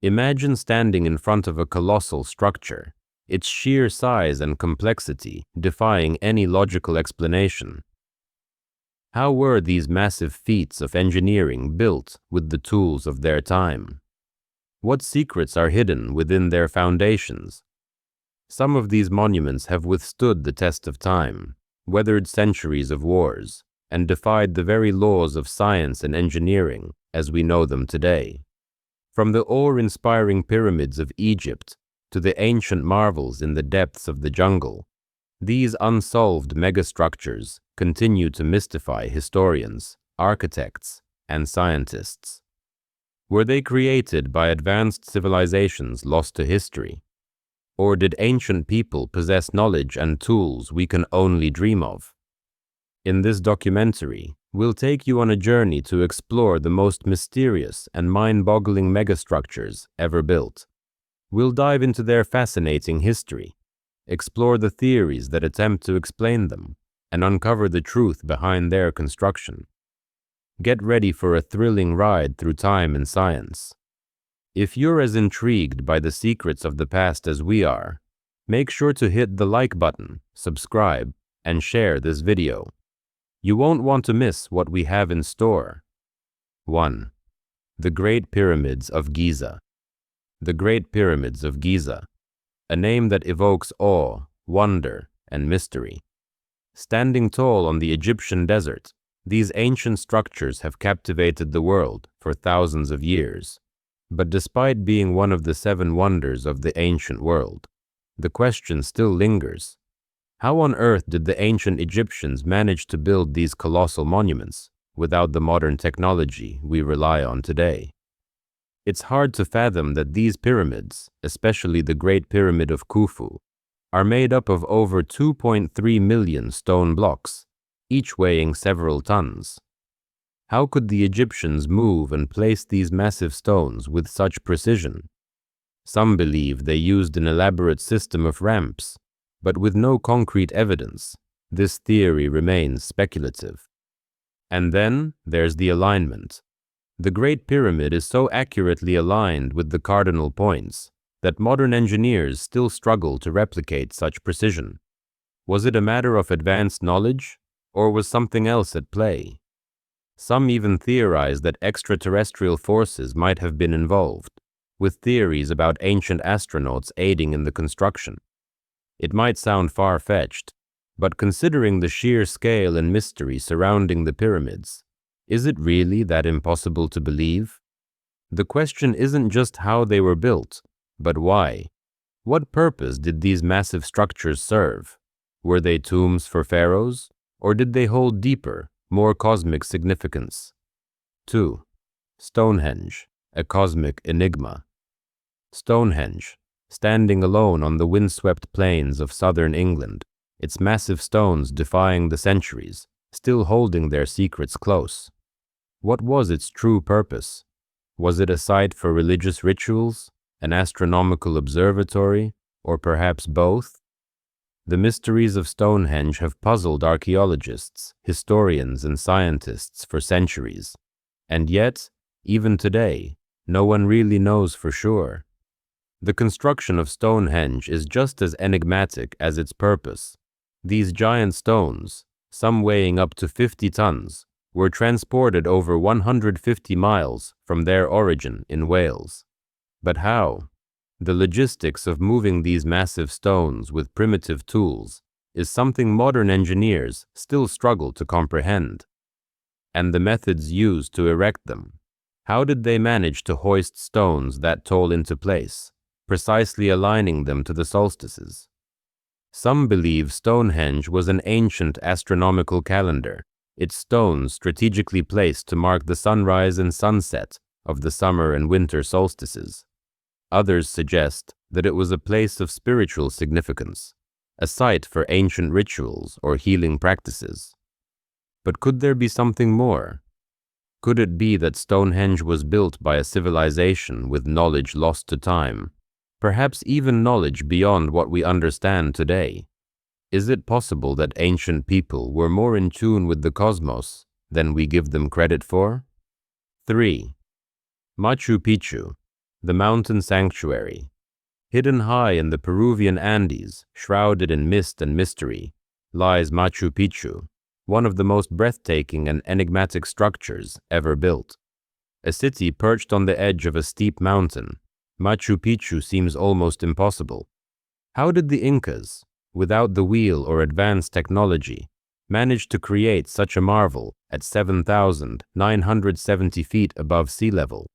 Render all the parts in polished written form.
Imagine standing in front of a colossal structure, its sheer size and complexity defying any logical explanation. How were these massive feats of engineering built with the tools of their time? What secrets are hidden within their foundations? Some of these monuments have withstood the test of time, weathered centuries of wars, and defied the very laws of science and engineering as we know them today. From the awe-inspiring pyramids of Egypt to the ancient marvels in the depths of the jungle, these unsolved megastructures continue to mystify historians, architects, and scientists. Were they created by advanced civilizations lost to history? Or did ancient people possess knowledge and tools we can only dream of? In this documentary, we'll take you on a journey to explore the most mysterious and mind-boggling megastructures ever built. We'll dive into their fascinating history, explore the theories that attempt to explain them, and uncover the truth behind their construction. Get ready for a thrilling ride through time and science. If you're as intrigued by the secrets of the past as we are, make sure to hit the like button, subscribe, and share this video. You won't want to miss what we have in store. 1. The Great Pyramids of Giza. The Great Pyramids of Giza, a name that evokes awe, wonder, and mystery. Standing tall on the Egyptian desert, these ancient structures have captivated the world for thousands of years. But despite being one of the 7 wonders of the ancient world, the question still lingers. How on earth did the ancient Egyptians manage to build these colossal monuments without the modern technology we rely on today? It's hard to fathom that these pyramids, especially the Great Pyramid of Khufu, are made up of over 2.3 million stone blocks, each weighing several tons. How could the Egyptians move and place these massive stones with such precision? Some believe they used an elaborate system of ramps, but with no concrete evidence, this theory remains speculative. And then there's the alignment. The Great Pyramid is so accurately aligned with the cardinal points that modern engineers still struggle to replicate such precision. Was it a matter of advanced knowledge, or was something else at play? Some even theorize that extraterrestrial forces might have been involved, with theories about ancient astronauts aiding in the construction. It might sound far-fetched, but considering the sheer scale and mystery surrounding the pyramids, is it really that impossible to believe? The question isn't just how they were built, but why. What purpose did these massive structures serve? Were they tombs for pharaohs, or did they hold deeper, more cosmic significance? 2. Stonehenge, a cosmic enigma. Stonehenge, standing alone on the windswept plains of southern England, its massive stones defying the centuries, still holding their secrets close. What was its true purpose? Was it a site for religious rituals, an astronomical observatory, or perhaps both? The mysteries of Stonehenge have puzzled archaeologists, historians, and scientists for centuries. And yet, even today, no one really knows for sure. The construction of Stonehenge is just as enigmatic as its purpose. These giant stones, some weighing up to 50 tons, were transported over 150 miles from their origin in Wales. But how? The logistics of moving these massive stones with primitive tools is something modern engineers still struggle to comprehend. And the methods used to erect them. How did they manage to hoist stones that tall into place, precisely aligning them to the solstices? Some believe Stonehenge was an ancient astronomical calendar, its stones strategically placed to mark the sunrise and sunset of the summer and winter solstices. Others suggest that it was a place of spiritual significance, a site for ancient rituals or healing practices. But could there be something more? Could it be that Stonehenge was built by a civilization with knowledge lost to time, perhaps even knowledge beyond what we understand today? Is it possible that ancient people were more in tune with the cosmos than we give them credit for? 3. Machu Picchu, The mountain sanctuary. Hidden high in the Peruvian Andes, shrouded in mist and mystery, lies Machu Picchu, one of the most breathtaking and enigmatic structures ever built. A city perched on the edge of a steep mountain, Machu Picchu seems almost impossible. How did the Incas, without the wheel or advanced technology, manage to create such a marvel at 7,970 feet above sea level?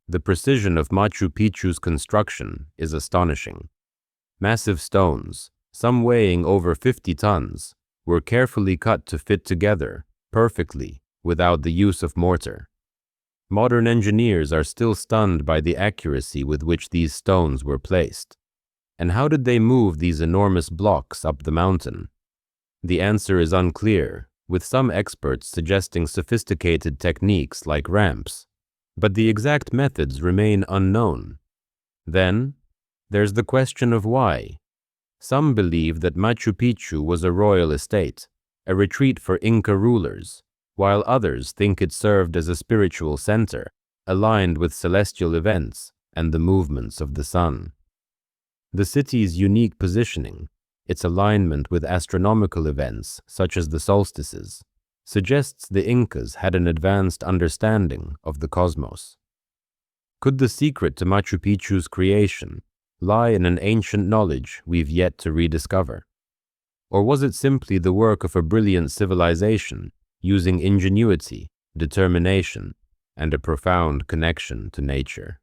The precision of Machu Picchu's construction is astonishing. Massive stones, some weighing over 50 tons, were carefully cut to fit together perfectly without the use of mortar. Modern engineers are still stunned by the accuracy with which these stones were placed. And how did they move these enormous blocks up the mountain? The answer is unclear, with some experts suggesting sophisticated techniques like ramps, but the exact methods remain unknown. Then, there's the question of why. Some believe that Machu Picchu was a royal estate, a retreat for Inca rulers, while others think it served as a spiritual center, aligned with celestial events and the movements of the sun. The city's unique positioning, its alignment with astronomical events such as the solstices, suggests the Incas had an advanced understanding of the cosmos. Could the secret to Machu Picchu's creation lie in an ancient knowledge we've yet to rediscover? Or was it simply the work of a brilliant civilization using ingenuity, determination, and a profound connection to nature?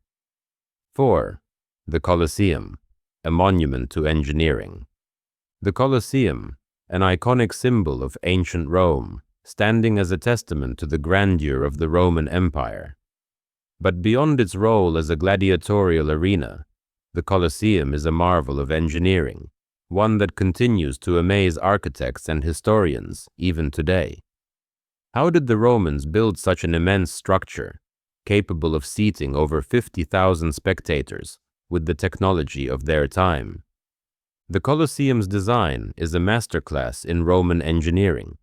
4. The Colosseum, a monument to engineering. The Colosseum, an iconic symbol of ancient Rome, standing as a testament to the grandeur of the Roman Empire. But beyond its role as a gladiatorial arena, the Colosseum is a marvel of engineering, one that continues to amaze architects and historians even today. How did the Romans build such an immense structure, capable of seating over 50,000 spectators with the technology of their time? The Colosseum's design is a masterclass in Roman engineering.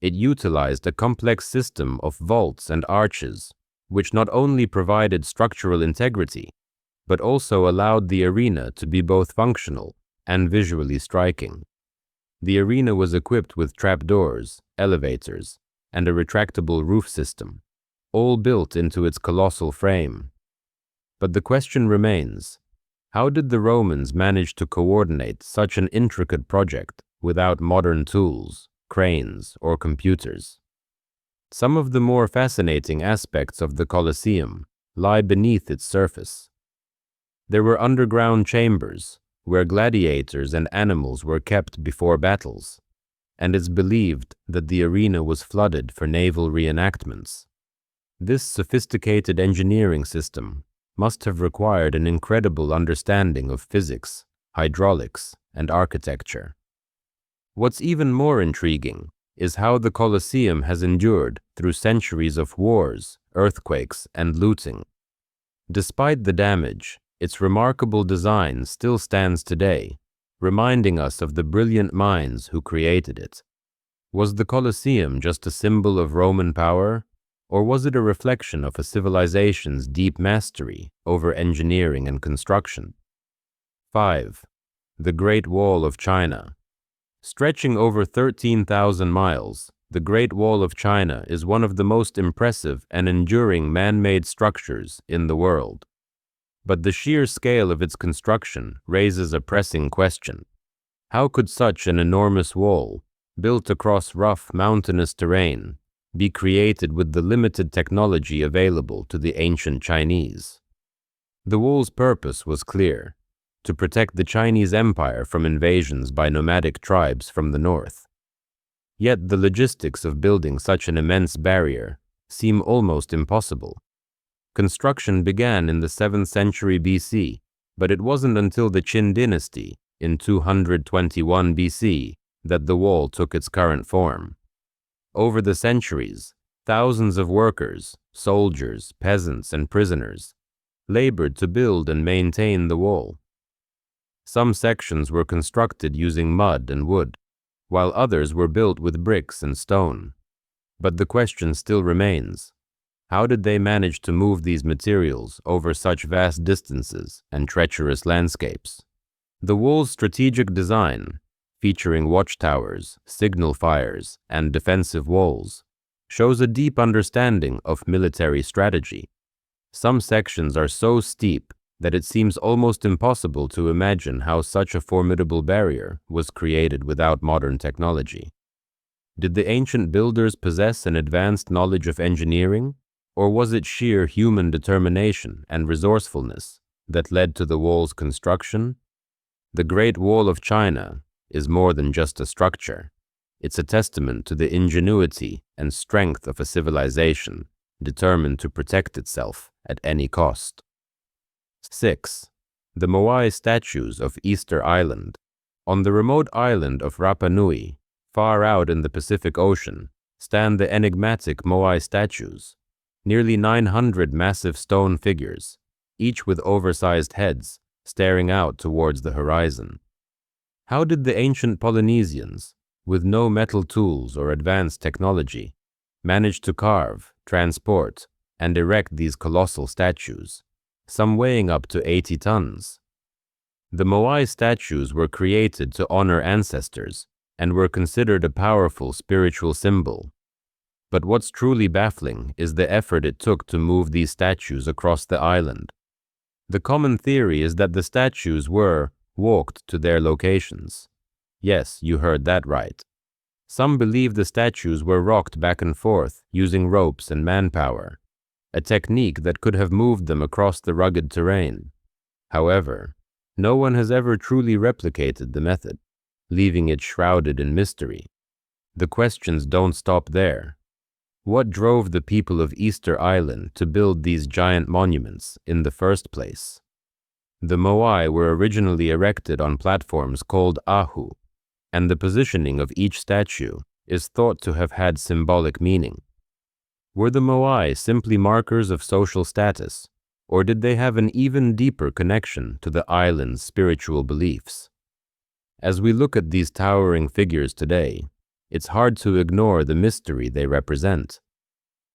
It utilized a complex system of vaults and arches, which not only provided structural integrity, but also allowed the arena to be both functional and visually striking. The arena was equipped with trapdoors, elevators, and a retractable roof system, all built into its colossal frame. But the question remains, how did the Romans manage to coordinate such an intricate project without modern tools, cranes, or computers? Some of the more fascinating aspects of the Colosseum lie beneath its surface. There were underground chambers where gladiators and animals were kept before battles, and it's believed that the arena was flooded for naval reenactments. This sophisticated engineering system must have required an incredible understanding of physics, hydraulics, and architecture. What's even more intriguing is how the Colosseum has endured through centuries of wars, earthquakes, and looting. Despite the damage, its remarkable design still stands today, reminding us of the brilliant minds who created it. Was the Colosseum just a symbol of Roman power, or was it a reflection of a civilization's deep mastery over engineering and construction? 5. The Great Wall of China. Stretching over 13,000 miles, the Great Wall of China is one of the most impressive and enduring man-made structures in the world. But the sheer scale of its construction raises a pressing question. How could such an enormous wall, built across rough, mountainous terrain, be created with the limited technology available to the ancient Chinese? The wall's purpose was clear: to protect the Chinese Empire from invasions by nomadic tribes from the north. Yet the logistics of building such an immense barrier seem almost impossible. Construction began in the 7th century BC, but it wasn't until the Qin dynasty in 221 BC that the wall took its current form. Over the centuries, thousands of workers, soldiers, peasants, and prisoners labored to build and maintain the wall. Some sections were constructed using mud and wood, while others were built with bricks and stone. But the question still remains: How did they manage to move these materials over such vast distances and treacherous landscapes? The wall's strategic design, featuring watchtowers, signal fires, and defensive walls, shows a deep understanding of military strategy. Some sections are so steep that it seems almost impossible to imagine how such a formidable barrier was created without modern technology. Did the ancient builders possess an advanced knowledge of engineering, or was it sheer human determination and resourcefulness that led to the wall's construction? The Great Wall of China is more than just a structure. It's a testament to the ingenuity and strength of a civilization determined to protect itself at any cost. 6. The Moai statues of Easter Island. On the remote island of Rapa Nui, far out in the Pacific Ocean, stand the enigmatic Moai statues, nearly 900 massive stone figures, each with oversized heads staring out towards the horizon. How did the ancient Polynesians, with no metal tools or advanced technology, manage to carve, transport, and erect these colossal statues, some weighing up to 80 tons? The Moai statues were created to honor ancestors and were considered a powerful spiritual symbol. But what's truly baffling is the effort it took to move these statues across the island. The common theory is that the statues were walked to their locations. Yes, you heard that right. Some believe the statues were rocked back and forth using ropes and manpower, a technique that could have moved them across the rugged terrain. However, no one has ever truly replicated the method, leaving it shrouded in mystery. The questions don't stop there. What drove the people of Easter Island to build these giant monuments in the first place? The Moai were originally erected on platforms called ahu, and the positioning of each statue is thought to have had symbolic meaning. Were the Moai simply markers of social status, or did they have an even deeper connection to the island's spiritual beliefs? As we look at these towering figures today, it's hard to ignore the mystery they represent.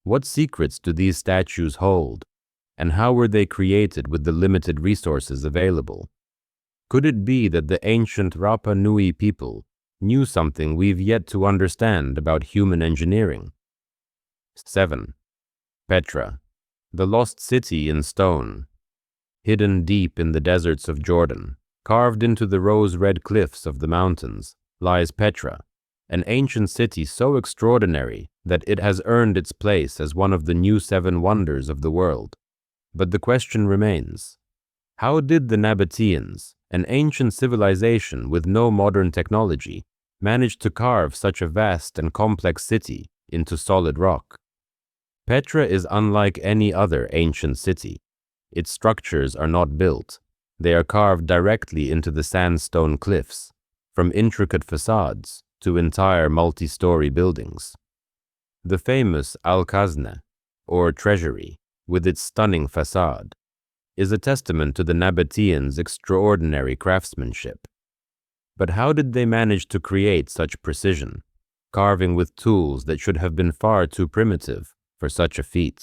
What secrets do these statues hold, and how were they created with the limited resources available? Could it be that the ancient Rapa Nui people knew something we've yet to understand about human engineering? 7. Petra, the lost city in stone. Hidden deep in the deserts of Jordan, carved into the rose-red cliffs of the mountains, lies Petra, an ancient city so extraordinary that it has earned its place as one of the new 7 wonders of the world. But the question remains, how did the Nabateans, an ancient civilization with no modern technology, manage to carve such a vast and complex city into solid rock? Petra is unlike any other ancient city. Its structures are not built. They are carved directly into the sandstone cliffs, from intricate facades to entire multi-story buildings. The famous Al-Khazna, or treasury, with its stunning facade, is a testament to the Nabateans' extraordinary craftsmanship. But how did they manage to create such precision, carving with tools that should have been far too primitive for such a feat?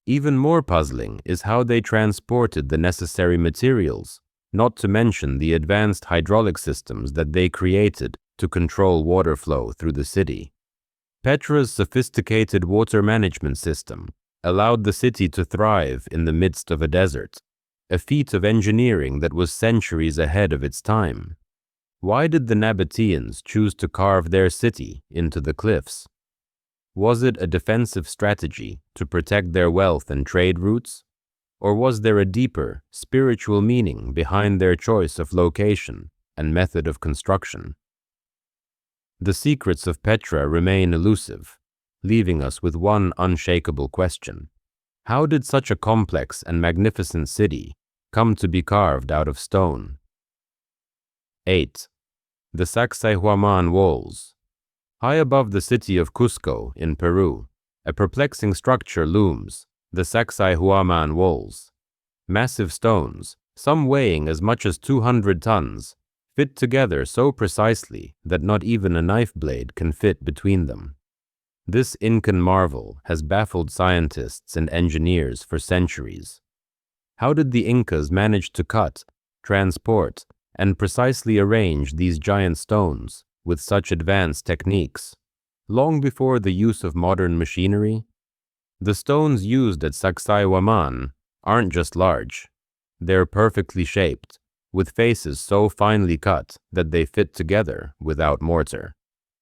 Even more puzzling is how they transported the necessary materials, not to mention the advanced hydraulic systems that they created to control water flow through the city. Petra's sophisticated water management system allowed the city to thrive in the midst of a desert, a feat of engineering that was centuries ahead of its time. Why did the Nabateans choose to carve their city into the cliffs? Was it a defensive strategy to protect their wealth and trade routes? Or was there a deeper, spiritual meaning behind their choice of location and method of construction? The secrets of Petra remain elusive, leaving us with one unshakable question. How did such a complex and magnificent city come to be carved out of stone? 8. The Sacsayhuaman Walls. High above the city of Cusco in Peru, a perplexing structure looms, the Sacsayhuaman Walls. Massive stones, some weighing as much as 200 tons, fit together so precisely that not even a knife blade can fit between them. This Incan marvel has baffled scientists and engineers for centuries. How did the Incas manage to cut, transport, and precisely arrange these giant stones with such advanced techniques, long before the use of modern machinery? The stones used at Sacsayhuaman aren't just large. They're perfectly shaped, with faces so finely cut that they fit together without mortar.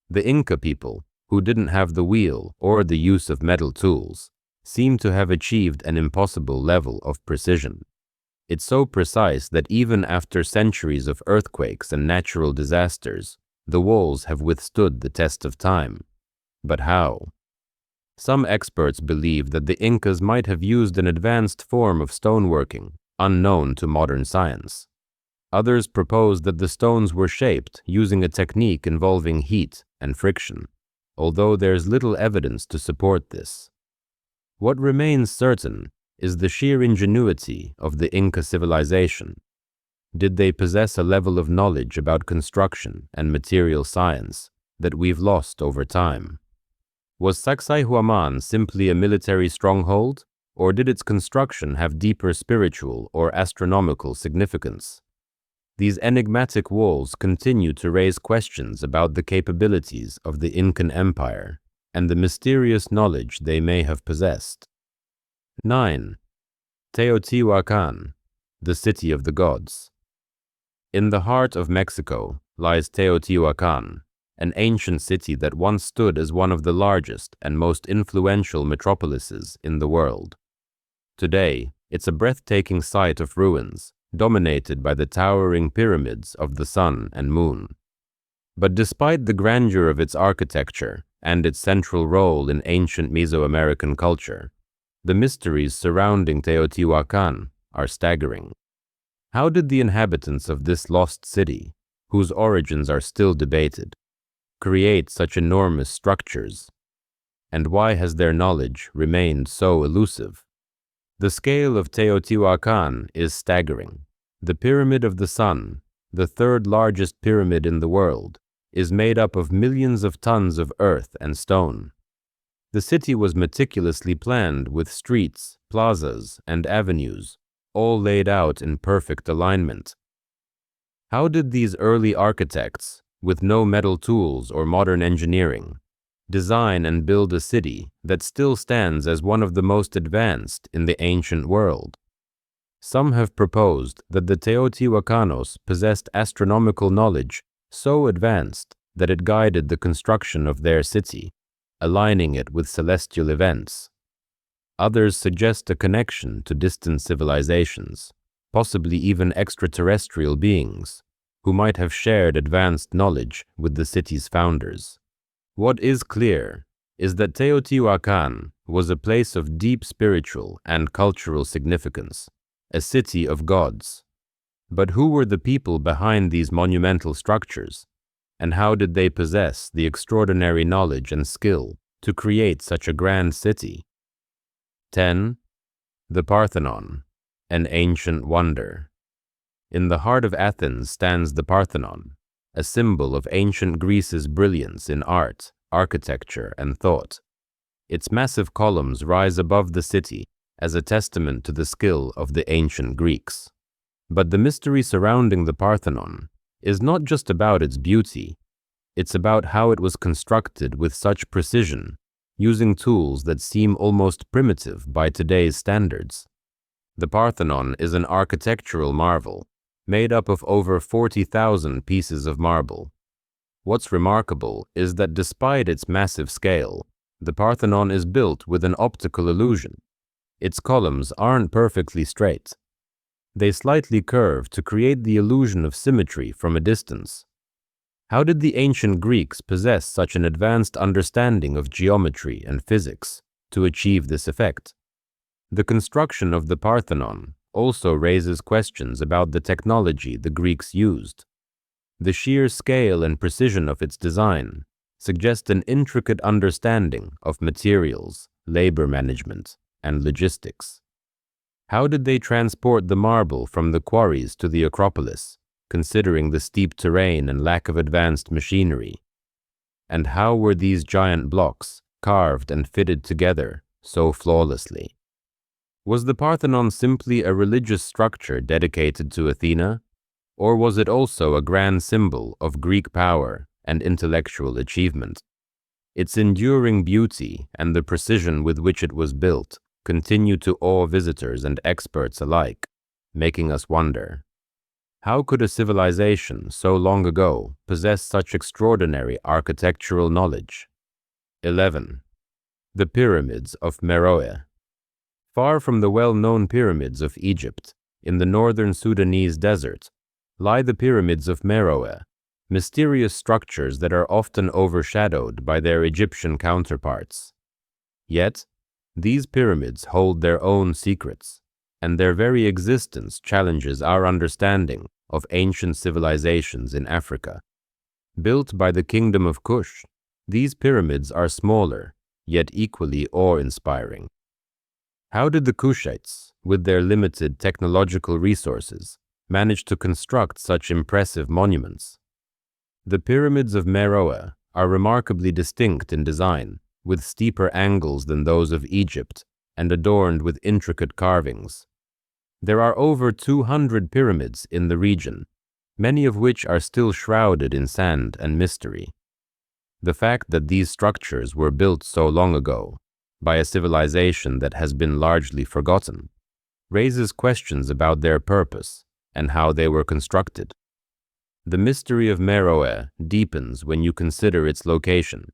The Inca people, who didn't have the wheel or the use of metal tools, seem to have achieved an impossible level of precision. It's so precise that even after centuries of earthquakes and natural disasters, the walls have withstood the test of time. But how? Some experts believe that the Incas might have used an advanced form of stoneworking unknown to modern science. Others propose that the stones were shaped using a technique involving heat and friction, although there's little evidence to support this. What remains certain is the sheer ingenuity of the Inca civilization. Did they possess a level of knowledge about construction and material science that we've lost over time? Was Sacsayhuaman simply a military stronghold, or did its construction have deeper spiritual or astronomical significance? These enigmatic walls continue to raise questions about the capabilities of the Incan Empire and the mysterious knowledge they may have possessed. 9. Teotihuacan, the City of the Gods. In the heart of Mexico lies Teotihuacan, an ancient city that once stood as one of the largest and most influential metropolises in the world. Today, it's a breathtaking site of ruins, dominated by the towering pyramids of the sun and moon. But despite the grandeur of its architecture and its central role in ancient Mesoamerican culture, the mysteries surrounding Teotihuacan are staggering. How did the inhabitants of this lost city, whose origins are still debated, create such enormous structures? And why has their knowledge remained so elusive? The scale of Teotihuacan is staggering. The Pyramid of the Sun, the third largest pyramid in the world, is made up of millions of tons of earth and stone. The city was meticulously planned with streets, plazas, and avenues, all laid out in perfect alignment. How did these early architects, with no metal tools or modern engineering, design and build a city that still stands as one of the most advanced in the ancient world? Some have proposed that the Teotihuacanos possessed astronomical knowledge so advanced that it guided the construction of their city, aligning it with celestial events. Others suggest a connection to distant civilizations, possibly even extraterrestrial beings, who might have shared advanced knowledge with the city's founders. What is clear is that Teotihuacan was a place of deep spiritual and cultural significance, a city of gods. But who were the people behind these monumental structures, and how did they possess the extraordinary knowledge and skill to create such a grand city? 10. The Parthenon, an ancient wonder. In the heart of Athens stands the Parthenon, a symbol of ancient Greece's brilliance in art, architecture, and thought. Its massive columns rise above the city as a testament to the skill of the ancient Greeks. But the mystery surrounding the Parthenon is not just about its beauty, it's about how it was constructed with such precision, using tools that seem almost primitive by today's standards. The Parthenon is an architectural marvel, made up of over 40,000 pieces of marble. What's remarkable is that despite its massive scale, the Parthenon is built with an optical illusion. Its columns aren't perfectly straight. They slightly curve to create the illusion of symmetry from a distance. How did the ancient Greeks possess such an advanced understanding of geometry and physics to achieve this effect? The construction of the Parthenon also raises questions about the technology the Greeks used. The sheer scale and precision of its design suggest an intricate understanding of materials, labor management, and logistics. How did they transport the marble from the quarries to the Acropolis, considering the steep terrain and lack of advanced machinery? And how were these giant blocks carved and fitted together so flawlessly? Was the Parthenon simply a religious structure dedicated to Athena, or was it also a grand symbol of Greek power and intellectual achievement? Its enduring beauty and the precision with which it was built continue to awe visitors and experts alike, making us wonder, how could a civilization so long ago possess such extraordinary architectural knowledge? 11. The Pyramids of Meroe. Far from the well-known pyramids of Egypt, in the northern Sudanese desert, lie the Pyramids of Meroe, mysterious structures that are often overshadowed by their Egyptian counterparts. Yet, these pyramids hold their own secrets, and their very existence challenges our understanding of ancient civilizations in Africa. Built by the Kingdom of Kush, these pyramids are smaller, yet equally awe-inspiring. How did the Kushites, with their limited technological resources, manage to construct such impressive monuments? The Pyramids of Meroe are remarkably distinct in design, with steeper angles than those of Egypt and adorned with intricate carvings. There are over 200 pyramids in the region, many of which are still shrouded in sand and mystery. The fact that these structures were built so long ago, by a civilization that has been largely forgotten, raises questions about their purpose and how they were constructed. The mystery of Meroe deepens when you consider its location,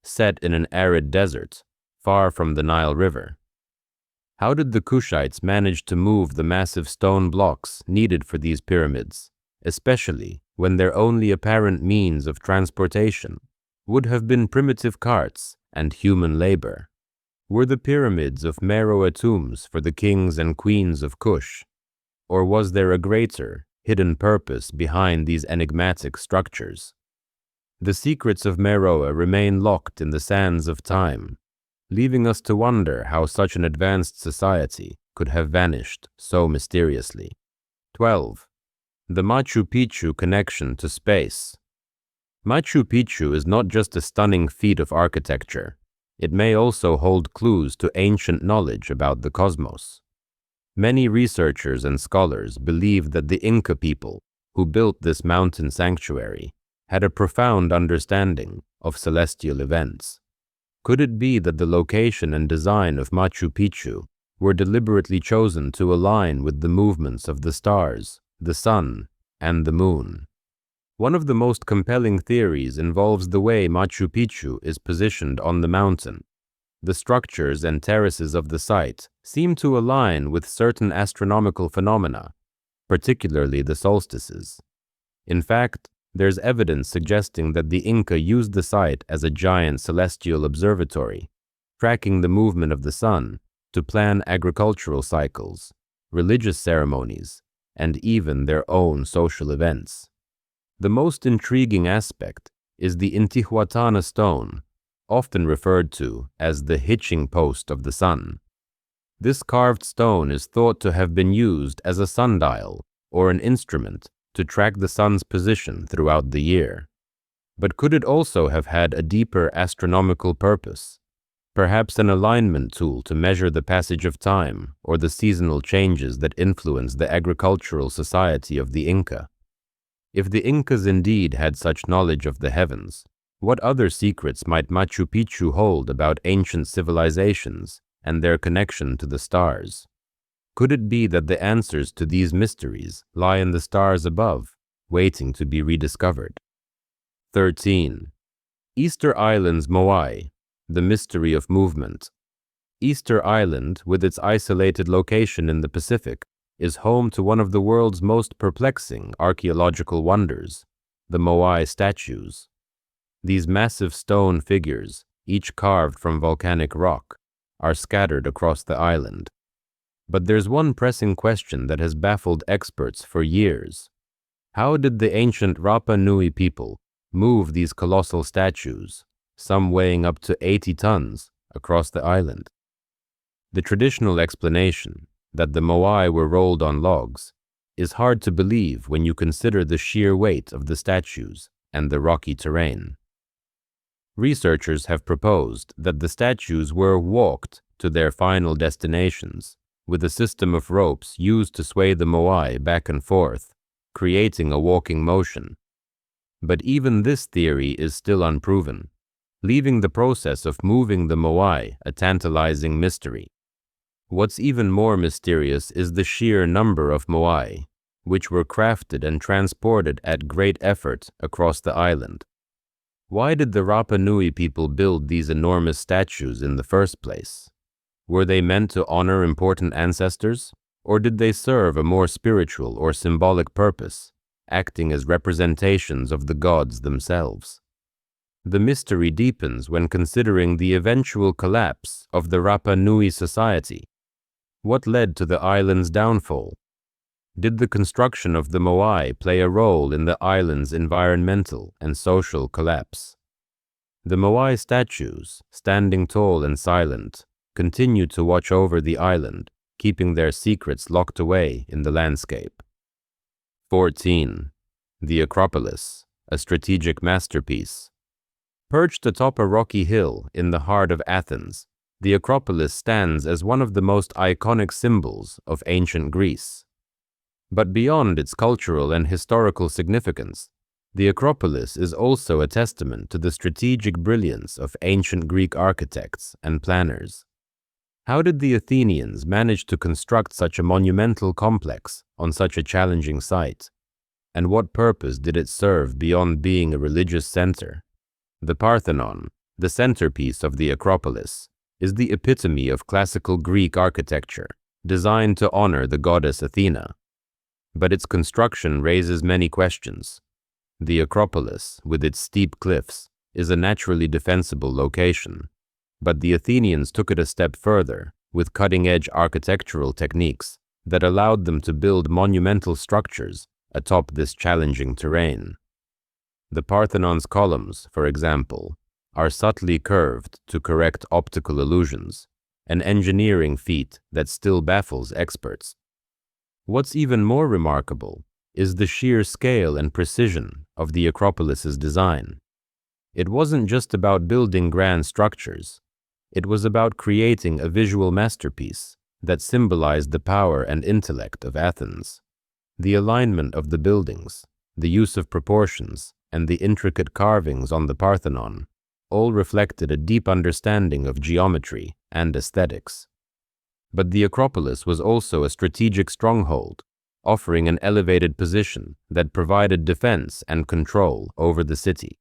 set in an arid desert, far from the Nile River. How did the Kushites manage to move the massive stone blocks needed for these pyramids, especially when their only apparent means of transportation would have been primitive carts and human labor? Were the Pyramids of Meroe tombs for the kings and queens of Kush, or was there a greater, hidden purpose behind these enigmatic structures? The secrets of Meroe remain locked in the sands of time, leaving us to wonder how such an advanced society could have vanished so mysteriously. 12. The Machu Picchu connection to space. Machu Picchu is not just a stunning feat of architecture, it may also hold clues to ancient knowledge about the cosmos. Many researchers and scholars believe that the Inca people, who built this mountain sanctuary, had a profound understanding of celestial events. Could it be that the location and design of Machu Picchu were deliberately chosen to align with the movements of the stars, the sun, and the moon? One of the most compelling theories involves the way Machu Picchu is positioned on the mountain. The structures and terraces of the site seem to align with certain astronomical phenomena, particularly the solstices. In fact, there's evidence suggesting that the Inca used the site as a giant celestial observatory, tracking the movement of the sun to plan agricultural cycles, religious ceremonies, and even their own social events. The most intriguing aspect is the Teotihuacan stone, often referred to as the hitching post of the sun. This carved stone is thought to have been used as a sundial or an instrument to track the sun's position throughout the year. But could it also have had a deeper astronomical purpose? Perhaps an alignment tool to measure the passage of time or the seasonal changes that influence the agricultural society of the Inca. If the Incas indeed had such knowledge of the heavens, what other secrets might Machu Picchu hold about ancient civilizations and their connection to the stars? Could it be that the answers to these mysteries lie in the stars above, waiting to be rediscovered? 13. Easter Island's Moai, the mystery of movement. Easter Island, with its isolated location in the Pacific, is home to one of the world's most perplexing archaeological wonders, the Moai statues. These massive stone figures, each carved from volcanic rock, are scattered across the island. But there's one pressing question that has baffled experts for years. How did the ancient Rapa Nui people move these colossal statues, some weighing up to 80 tons, across the island? The traditional explanation, that the Moai were rolled on logs, is hard to believe when you consider the sheer weight of the statues and the rocky terrain. Researchers have proposed that the statues were walked to their final destinations, with a system of ropes used to sway the moai back and forth, creating a walking motion. But even this theory is still unproven, leaving the process of moving the moai a tantalizing mystery. What's even more mysterious is the sheer number of moai, which were crafted and transported at great effort across the island. Why did the Rapa Nui people build these enormous statues in the first place? Were they meant to honor important ancestors, or did they serve a more spiritual or symbolic purpose, acting as representations of the gods themselves? The mystery deepens when considering the eventual collapse of the Rapa Nui society. What led to the island's downfall? Did the construction of the moai play a role in the island's environmental and social collapse? The moai statues, standing tall and silent, continue to watch over the island, keeping their secrets locked away in the landscape. 14. The Acropolis, a strategic masterpiece. Perched atop a rocky hill in the heart of Athens, the Acropolis stands as one of the most iconic symbols of ancient Greece. But beyond its cultural and historical significance, the Acropolis is also a testament to the strategic brilliance of ancient Greek architects and planners. How did the Athenians manage to construct such a monumental complex on such a challenging site? And what purpose did it serve beyond being a religious center? The Parthenon, the centerpiece of the Acropolis, is the epitome of classical Greek architecture, designed to honor the goddess Athena. But its construction raises many questions. The Acropolis, with its steep cliffs, is a naturally defensible location, but the Athenians took it a step further with cutting-edge architectural techniques that allowed them to build monumental structures atop this challenging terrain. The Parthenon's columns, for example, are subtly curved to correct optical illusions, an engineering feat that still baffles experts. What's even more remarkable is the sheer scale and precision of the Acropolis's design. It wasn't just about building grand structures. It was about creating a visual masterpiece that symbolized the power and intellect of Athens. The alignment of the buildings, the use of proportions, and the intricate carvings on the Parthenon all reflected a deep understanding of geometry and aesthetics. But the Acropolis was also a strategic stronghold, offering an elevated position that provided defense and control over the city.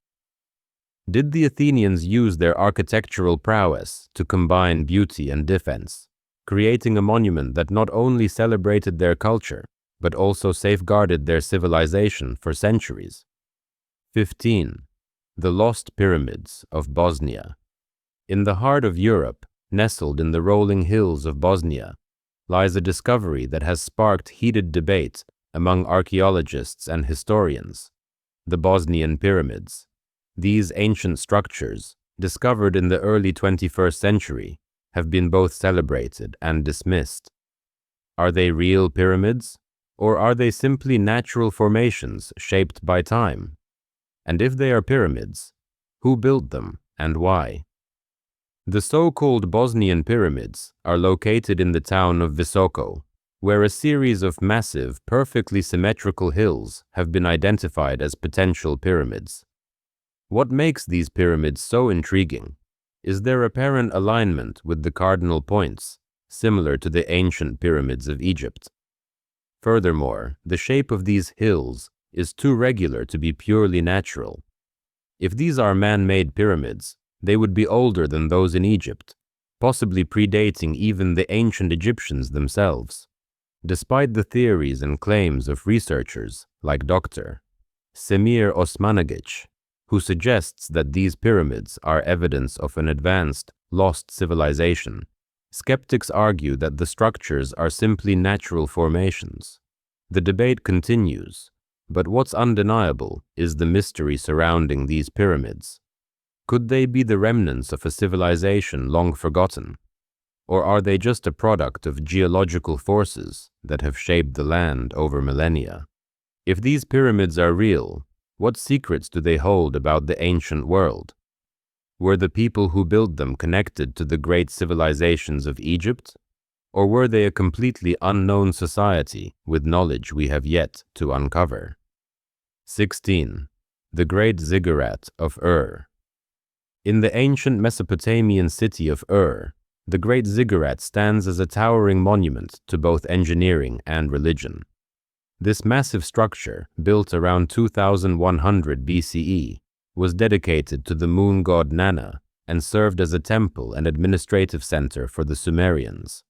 Did the Athenians use their architectural prowess to combine beauty and defense, creating a monument that not only celebrated their culture, but also safeguarded their civilization for centuries? 15. The Lost Pyramids of Bosnia. In the heart of Europe, nestled in the rolling hills of Bosnia, lies a discovery that has sparked heated debate among archaeologists and historians: the Bosnian pyramids. These ancient structures, discovered in the early 21st century, have been both celebrated and dismissed. Are they real pyramids, or are they simply natural formations shaped by time? And if they are pyramids, who built them and why? The so-called Bosnian pyramids are located in the town of Visoko, where a series of massive, perfectly symmetrical hills have been identified as potential pyramids. What makes these pyramids so intriguing is their apparent alignment with the cardinal points, similar to the ancient pyramids of Egypt. Furthermore, the shape of these hills is too regular to be purely natural. If these are man-made pyramids, they would be older than those in Egypt, possibly predating even the ancient Egyptians themselves. Despite the theories and claims of researchers like Dr. Semir Osmanagic, who suggests that these pyramids are evidence of an advanced, lost civilization, skeptics argue that the structures are simply natural formations. The debate continues, but what's undeniable is the mystery surrounding these pyramids. Could they be the remnants of a civilization long forgotten? Or are they just a product of geological forces that have shaped the land over millennia? If these pyramids are real, what secrets do they hold about the ancient world? Were the people who built them connected to the great civilizations of Egypt? Or were they a completely unknown society with knowledge we have yet to uncover? 16. The Great Ziggurat of Ur. In the ancient Mesopotamian city of Ur, the Great Ziggurat stands as a towering monument to both engineering and religion. This massive structure, built around 2100 BCE, was dedicated to the moon god Nana and served as a temple and administrative center for the Sumerians.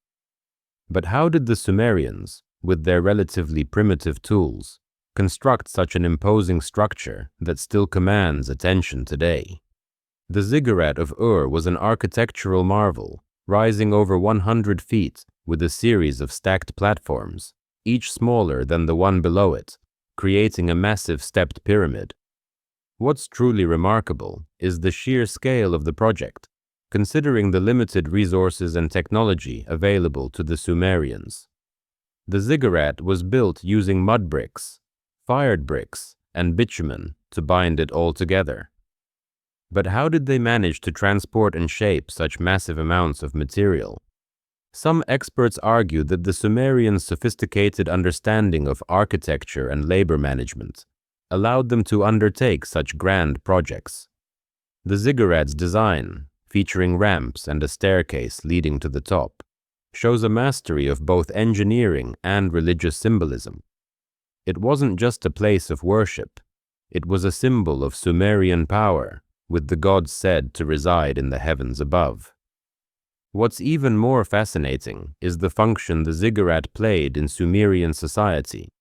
But how did the Sumerians, with their relatively primitive tools, construct such an imposing structure that still commands attention today? The Ziggurat of Ur was an architectural marvel, rising over 100 feet with a series of stacked platforms, each smaller than the one below it, creating a massive stepped pyramid. What's truly remarkable is the sheer scale of the project, considering the limited resources and technology available to the Sumerians. The ziggurat was built using mud bricks, fired bricks, and bitumen to bind it all together. But how did they manage to transport and shape such massive amounts of material? Some experts argue that the Sumerians' sophisticated understanding of architecture and labor management allowed them to undertake such grand projects. The ziggurat's design, featuring ramps and a staircase leading to the top, shows a mastery of both engineering and religious symbolism. It wasn't just a place of worship, it was a symbol of Sumerian power, with the gods said to reside in the heavens above. What's even more fascinating is the function the ziggurat played in Sumerian society.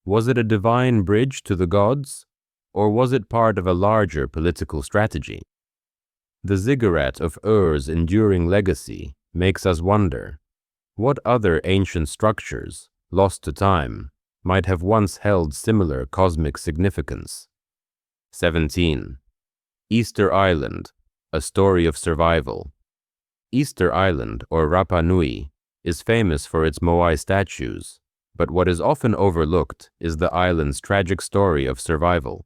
Was it a divine bridge to the gods, or was it part of a larger political strategy? The ziggurat of Ur's enduring legacy makes us wonder, what other ancient structures, lost to time, might have once held similar cosmic significance? 17. Easter Island, a story of survival. Easter Island, or Rapa Nui, is famous for its moai statues, but what is often overlooked is the island's tragic story of survival.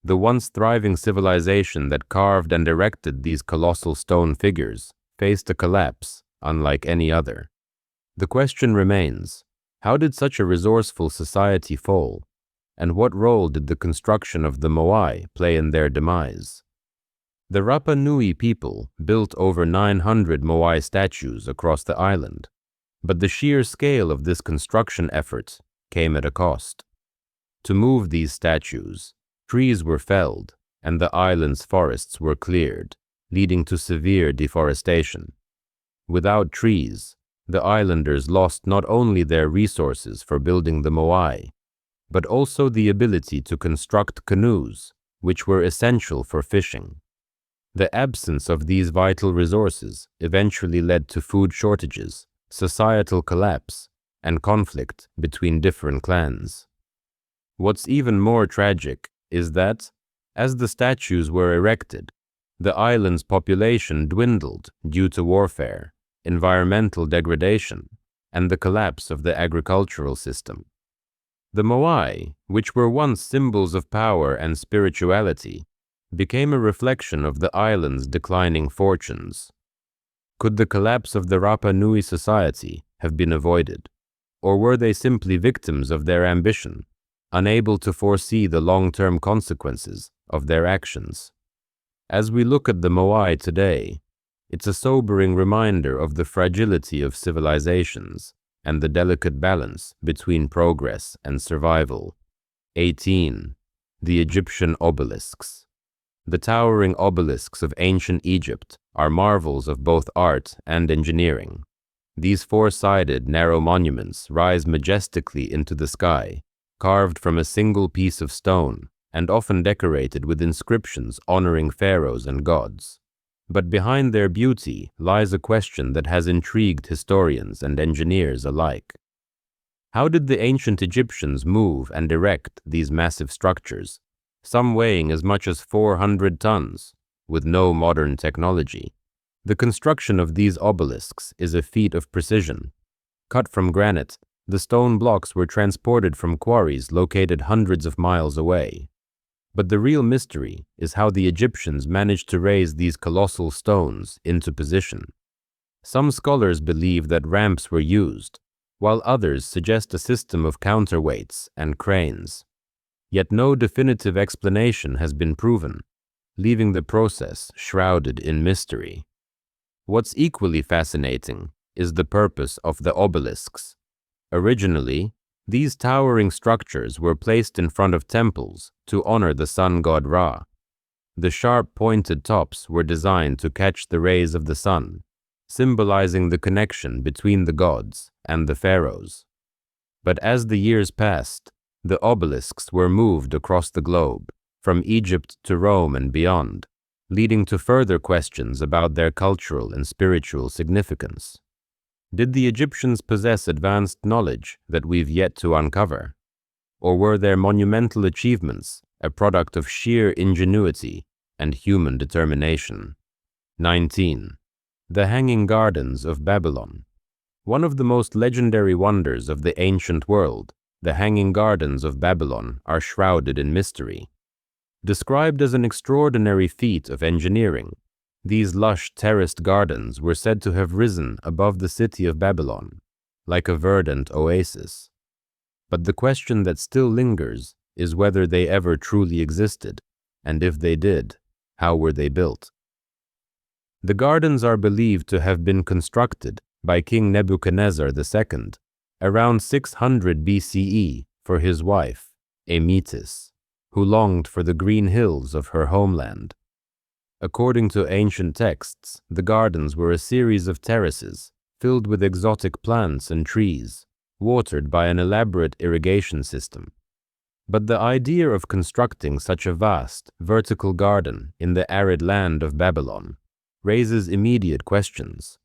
The once thriving civilization that carved and erected these colossal stone figures faced a collapse unlike any other. The question remains, how did such a resourceful society fall, and what role did the construction of the moai play in their demise? The Rapa Nui people built over 900 moai statues across the island, but the sheer scale of this construction effort came at a cost. To move these statues, trees were felled and the island's forests were cleared, leading to severe deforestation. Without trees, the islanders lost not only their resources for building the moai, but also the ability to construct canoes, which were essential for fishing. The absence of these vital resources eventually led to food shortages, societal collapse, and conflict between different clans. What's even more tragic is that, as the statues were erected, the island's population dwindled due to warfare, environmental degradation, and the collapse of the agricultural system. The moai, which were once symbols of power and spirituality, became a reflection of the island's declining fortunes. Could the collapse of the Rapa Nui society have been avoided, or were they simply victims of their ambition, unable to foresee the long-term consequences of their actions? As we look at the moai today, it's a sobering reminder of the fragility of civilizations and the delicate balance between progress and survival. 18. The Egyptian obelisks. The towering obelisks of ancient Egypt are marvels of both art and engineering. These four-sided, narrow monuments rise majestically into the sky, carved from a single piece of stone and often decorated with inscriptions honoring pharaohs and gods. But behind their beauty lies a question that has intrigued historians and engineers alike. How did the ancient Egyptians move and erect these massive structures, some weighing as much as 400 tons, with no modern technology? The construction of these obelisks is a feat of precision. Cut from granite, the stone blocks were transported from quarries located hundreds of miles away. But the real mystery is how the Egyptians managed to raise these colossal stones into position. Some scholars believe that ramps were used, while others suggest a system of counterweights and cranes. Yet no definitive explanation has been proven, leaving the process shrouded in mystery. What's equally fascinating is the purpose of the obelisks. Originally, these towering structures were placed in front of temples to honor the sun god Ra. The sharp pointed tops were designed to catch the rays of the sun, symbolizing the connection between the gods and the pharaohs. But as the years passed, the obelisks were moved across the globe, from Egypt to Rome and beyond, leading to further questions about their cultural and spiritual significance. Did the Egyptians possess advanced knowledge that we've yet to uncover? Or were their monumental achievements a product of sheer ingenuity and human determination? 19. The Hanging Gardens of Babylon. One of the most legendary wonders of the ancient world, the Hanging Gardens of Babylon are shrouded in mystery. Described as an extraordinary feat of engineering, these lush terraced gardens were said to have risen above the city of Babylon, like a verdant oasis. But the question that still lingers is whether they ever truly existed, and if they did, how were they built? The gardens are believed to have been constructed by King Nebuchadnezzar II around 600 BCE for his wife, Amytis, who longed for the green hills of her homeland. According to ancient texts, the gardens were a series of terraces filled with exotic plants and trees, watered by an elaborate irrigation system. But the idea of constructing such a vast, vertical garden in the arid land of Babylon raises immediate questions.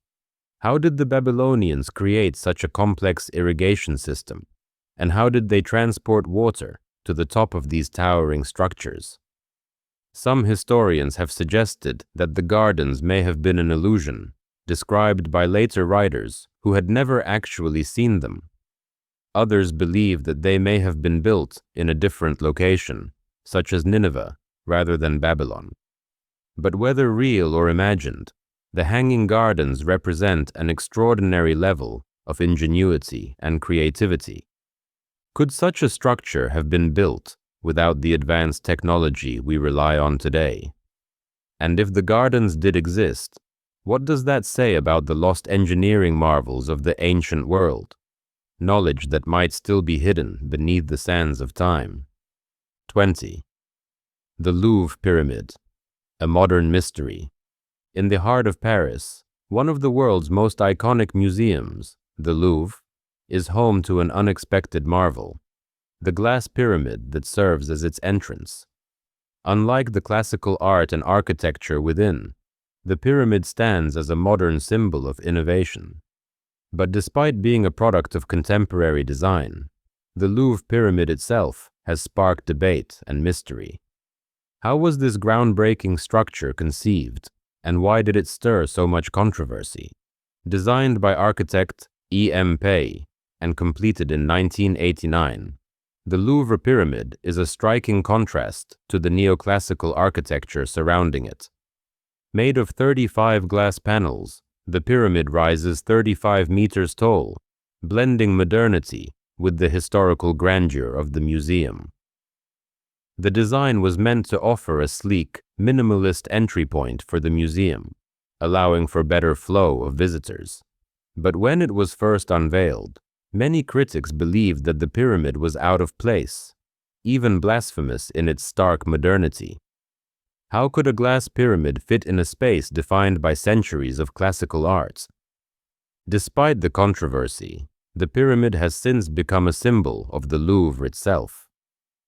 How did the Babylonians create such a complex irrigation system, and how did they transport water to the top of these towering structures? Some historians have suggested that the gardens may have been an illusion, described by later writers who had never actually seen them. Others believe that they may have been built in a different location, such as Nineveh, rather than Babylon. But whether real or imagined, the Hanging Gardens represent an extraordinary level of ingenuity and creativity. Could such a structure have been built without the advanced technology we rely on today? And if the gardens did exist, what does that say about the lost engineering marvels of the ancient world? Knowledge that might still be hidden beneath the sands of time. 20. The Louvre Pyramid, a modern mystery. In the heart of Paris, one of the world's most iconic museums, the Louvre, is home to an unexpected marvel, the glass pyramid that serves as its entrance. Unlike the classical art and architecture within, the pyramid stands as a modern symbol of innovation. But despite being a product of contemporary design, the Louvre pyramid itself has sparked debate and mystery. How was this groundbreaking structure conceived, and why did it stir so much controversy? Designed by architect E.M. Pei and completed in 1989, the Louvre Pyramid is a striking contrast to the neoclassical architecture surrounding it. Made of 35 glass panels, the pyramid rises 35 meters tall, blending modernity with the historical grandeur of the museum. The design was meant to offer a sleek, minimalist entry point for the museum, allowing for better flow of visitors. But when it was first unveiled, many critics believed that the pyramid was out of place, even blasphemous in its stark modernity. How could a glass pyramid fit in a space defined by centuries of classical art? Despite the controversy, the pyramid has since become a symbol of the Louvre itself.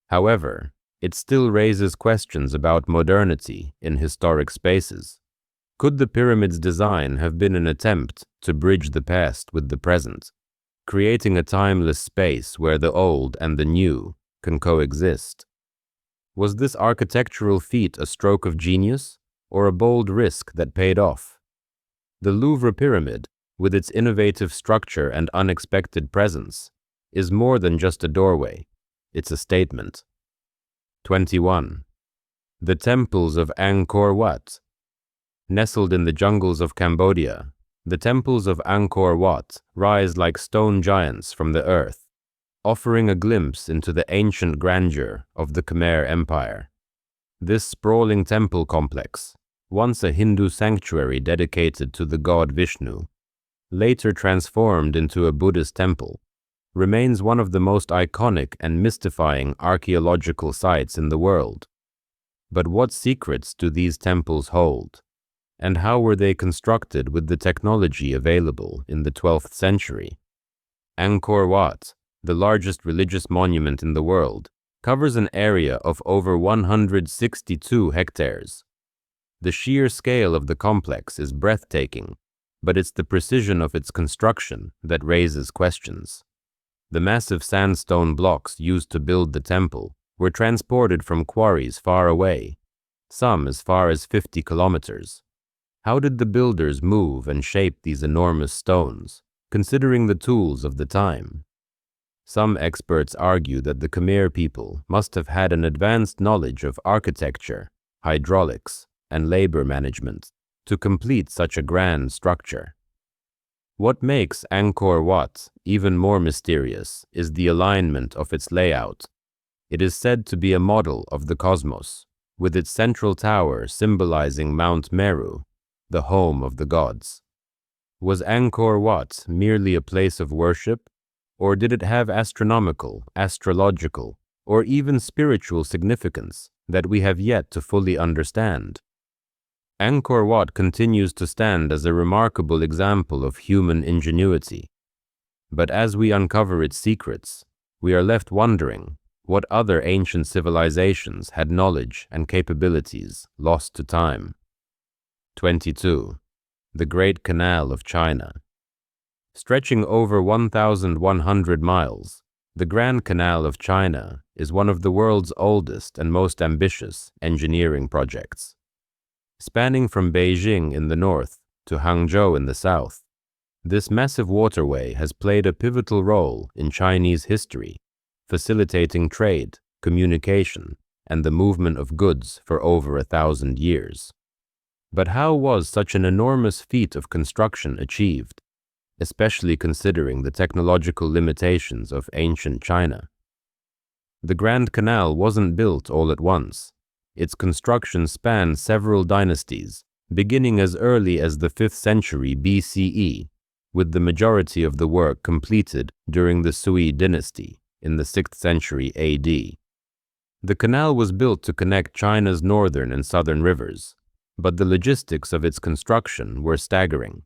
However, it still raises questions about modernity in historic spaces. Could the pyramid's design have been an attempt to bridge the past with the present, creating a timeless space where the old and the new can coexist? Was this architectural feat a stroke of genius or a bold risk that paid off? The Louvre Pyramid, with its innovative structure and unexpected presence, is more than just a doorway. It's a statement. 21. The temples of Angkor Wat. Nestled in the jungles of Cambodia, the temples of Angkor Wat rise like stone giants from the earth, offering a glimpse into the ancient grandeur of the Khmer Empire. This sprawling temple complex, once a Hindu sanctuary dedicated to the god Vishnu, later transformed into a Buddhist temple, remains one of the most iconic and mystifying archaeological sites in the world. But what secrets do these temples hold? And how were they constructed with the technology available in the 12th century? Angkor Wat, the largest religious monument in the world, covers an area of over 162 hectares. The sheer scale of the complex is breathtaking, but it's the precision of its construction that raises questions. The massive sandstone blocks used to build the temple were transported from quarries far away, some as far as 50 kilometers. How did the builders move and shape these enormous stones, considering the tools of the time? Some experts argue that the Khmer people must have had an advanced knowledge of architecture, hydraulics, and labor management to complete such a grand structure. What makes Angkor Wat even more mysterious is the alignment of its layout. It is said to be a model of the cosmos, with its central tower symbolizing Mount Meru, the home of the gods. Was Angkor Wat merely a place of worship, or did it have astronomical, astrological, or even spiritual significance that we have yet to fully understand? Angkor Wat continues to stand as a remarkable example of human ingenuity. But as we uncover its secrets, we are left wondering what other ancient civilizations had knowledge and capabilities lost to time. 22. The Great Canal of China. Stretching over 1,100 miles, the Grand Canal of China is one of the world's oldest and most ambitious engineering projects. Spanning from Beijing in the north to Hangzhou in the south, this massive waterway has played a pivotal role in Chinese history, facilitating trade, communication, and the movement of goods for over 1,000 years. But how was such an enormous feat of construction achieved, especially considering the technological limitations of ancient China? The Grand Canal wasn't built all at once. Its construction spanned several dynasties, beginning as early as the 5th century BCE, with the majority of the work completed during the Sui dynasty in the 6th century AD. The canal was built to connect China's northern and southern rivers, but the logistics of its construction were staggering.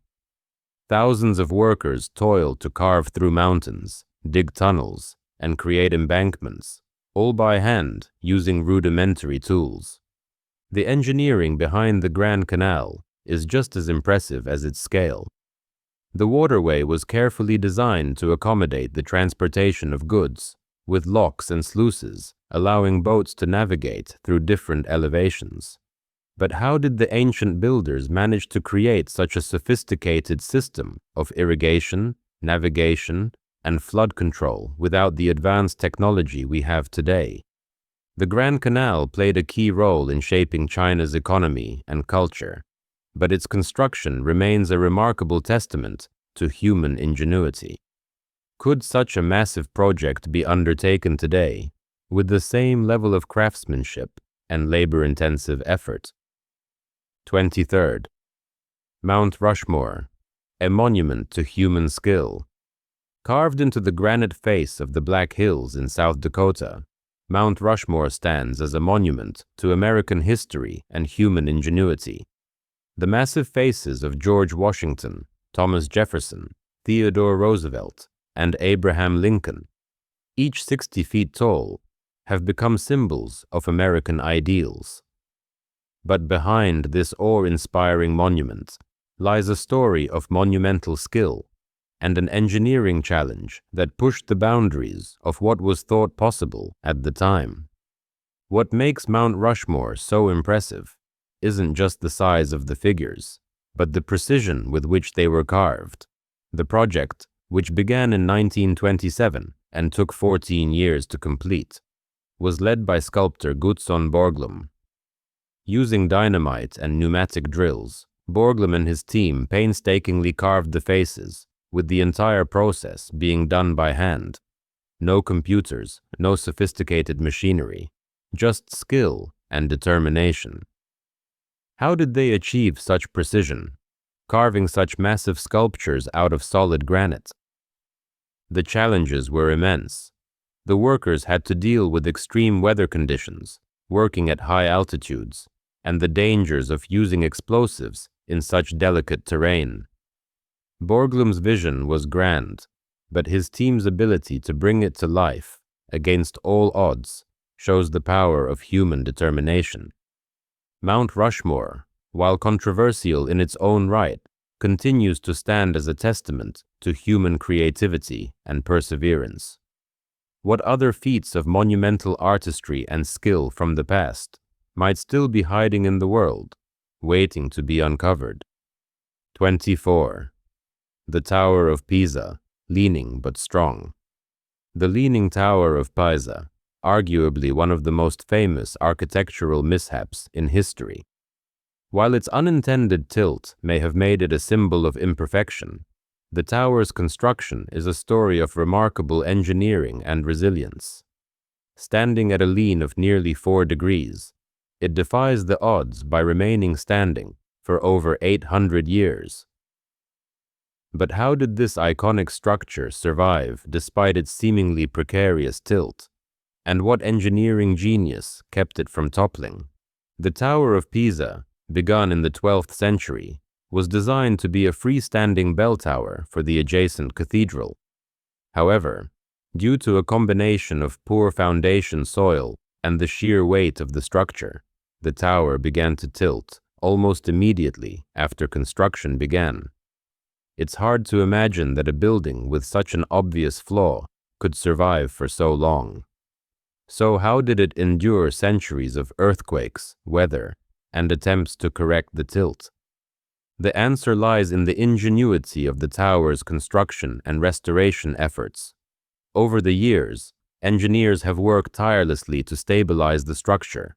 Thousands of workers toiled to carve through mountains, dig tunnels, and create embankments, all by hand using rudimentary tools. The engineering behind the Grand Canal is just as impressive as its scale. The waterway was carefully designed to accommodate the transportation of goods, with locks and sluices allowing boats to navigate through different elevations. But how did the ancient builders manage to create such a sophisticated system of irrigation, navigation, and flood control without the advanced technology we have today? The Grand Canal played a key role in shaping China's economy and culture, but its construction remains a remarkable testament to human ingenuity. Could such a massive project be undertaken today with the same level of craftsmanship and labor-intensive effort? 23rd. Mount Rushmore, a monument to human skill. Carved into the granite face of the Black Hills in South Dakota, Mount Rushmore stands as a monument to American history and human ingenuity. The massive faces of George Washington, Thomas Jefferson, Theodore Roosevelt, and Abraham Lincoln, each 60 feet tall, have become symbols of American ideals. But behind this awe-inspiring monument lies a story of monumental skill and an engineering challenge that pushed the boundaries of what was thought possible at the time. What makes Mount Rushmore so impressive isn't just the size of the figures, but the precision with which they were carved. The project, which began in 1927 and took 14 years to complete, was led by sculptor Gutzon Borglum. Using dynamite and pneumatic drills, Borglum and his team painstakingly carved the faces, with the entire process being done by hand. No computers, no sophisticated machinery, just skill and determination. How did they achieve such precision, carving such massive sculptures out of solid granite? The challenges were immense. The workers had to deal with extreme weather conditions, working at high altitudes, and the dangers of using explosives in such delicate terrain. Borglum's vision was grand, but his team's ability to bring it to life, against all odds, shows the power of human determination. Mount Rushmore, while controversial in its own right, continues to stand as a testament to human creativity and perseverance. What other feats of monumental artistry and skill from the past might still be hiding in the world, waiting to be uncovered? 24. The Tower of Pisa, leaning but strong. The Leaning Tower of Pisa, arguably one of the most famous architectural mishaps in history. While its unintended tilt may have made it a symbol of imperfection, the tower's construction is a story of remarkable engineering and resilience. Standing at a lean of nearly 4 degrees, it defies the odds by remaining standing for over 800 years. But how did this iconic structure survive despite its seemingly precarious tilt? And what engineering genius kept it from toppling? The Tower of Pisa, begun in the 12th century, was designed to be a freestanding bell tower for the adjacent cathedral. However, due to a combination of poor foundation soil and the sheer weight of the structure, the tower began to tilt almost immediately after construction began. It's hard to imagine that a building with such an obvious flaw could survive for so long. So how did it endure centuries of earthquakes, weather, and attempts to correct the tilt? The answer lies in the ingenuity of the tower's construction and restoration efforts. Over the years, engineers have worked tirelessly to stabilize the structure,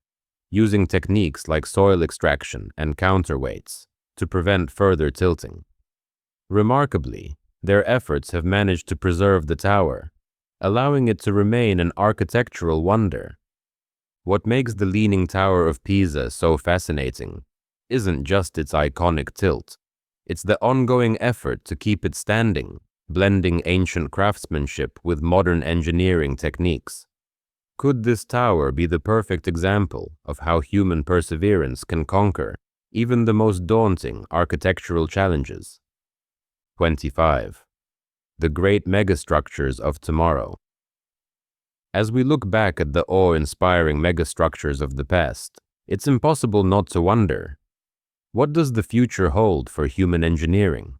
using techniques like soil extraction and counterweights to prevent further tilting. Remarkably, their efforts have managed to preserve the tower, allowing it to remain an architectural wonder. What makes the Leaning Tower of Pisa so fascinating isn't just its iconic tilt. It's the ongoing effort to keep it standing, blending ancient craftsmanship with modern engineering techniques. Could this tower be the perfect example of how human perseverance can conquer even the most daunting architectural challenges? 25. The Great Megastructures of Tomorrow. As we look back at the awe-inspiring megastructures of the past, it's impossible not to wonder, what does the future hold for human engineering?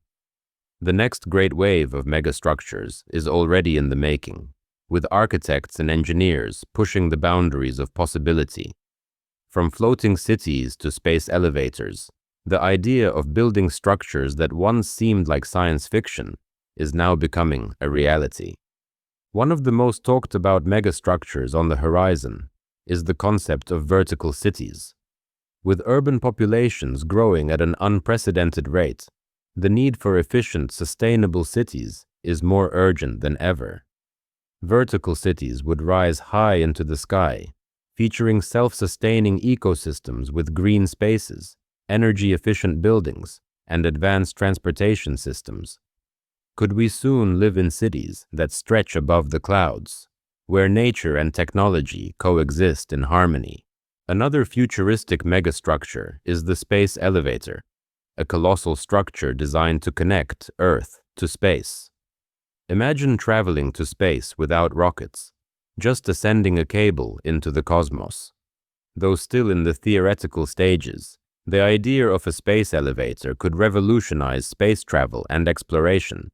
The next great wave of megastructures is already in the making, with architects and engineers pushing the boundaries of possibility. From floating cities to space elevators, the idea of building structures that once seemed like science fiction is now becoming a reality. One of the most talked about megastructures on the horizon is the concept of vertical cities. With urban populations growing at an unprecedented rate, the need for efficient, sustainable cities is more urgent than ever. Vertical cities would rise high into the sky, featuring self-sustaining ecosystems with green spaces, energy-efficient buildings, and advanced transportation systems. Could we soon live in cities that stretch above the clouds, where nature and technology coexist in harmony? Another futuristic megastructure is the space elevator, a colossal structure designed to connect Earth to space. Imagine traveling to space without rockets, just ascending a cable into the cosmos. Though still in the theoretical stages, the idea of a space elevator could revolutionize space travel and exploration.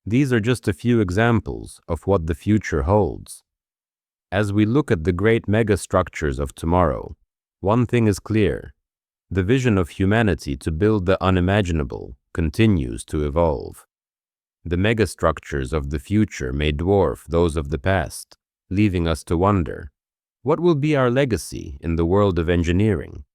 These are just a few examples of what the future holds. As we look at the great megastructures of tomorrow, one thing is clear: the vision of humanity to build the unimaginable continues to evolve. The megastructures of the future may dwarf those of the past, leaving us to wonder, what will be our legacy in the world of engineering?